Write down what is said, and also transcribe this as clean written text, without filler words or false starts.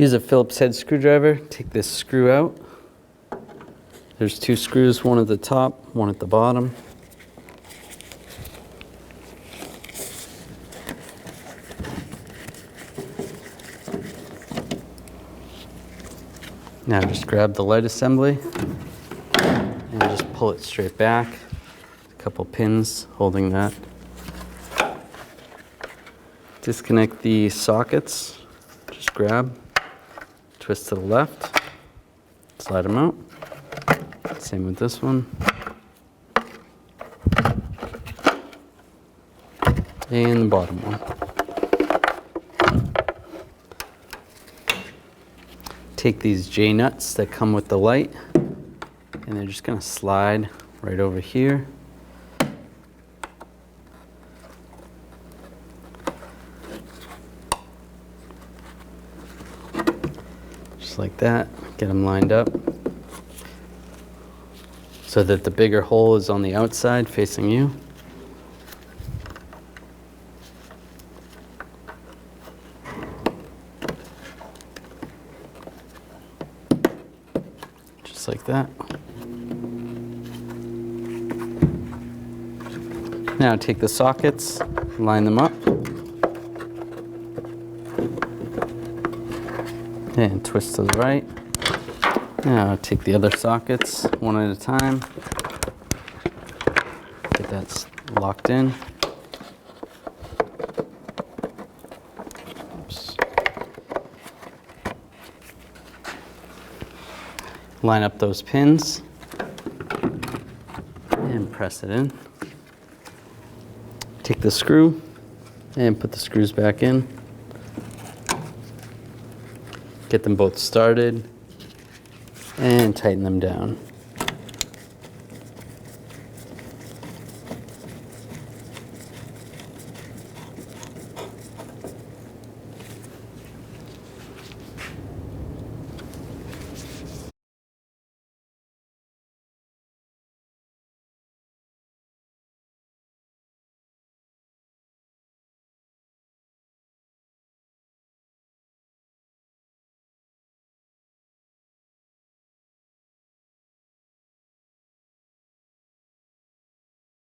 Use a Phillips head screwdriver, take this screw out. There's two screws, one at the top, one at the bottom. Now just grab the light assembly and just pull it straight back. A couple pins holding that. Disconnect the sockets, just grab, twist to the left, slide them out. Same with this one. And the bottom one. Take these J-nuts that come with the light, and they're just gonna slide right over here. Just like that, get them lined up so that the bigger hole is on the outside facing you. Just like that. Now take the sockets, line them up, and twist to the right. Now take the other sockets one at a time. Get that locked in. Oops. Line up those pins and press it in. Take the screw and put the screws back in. Get them both started and tighten them down.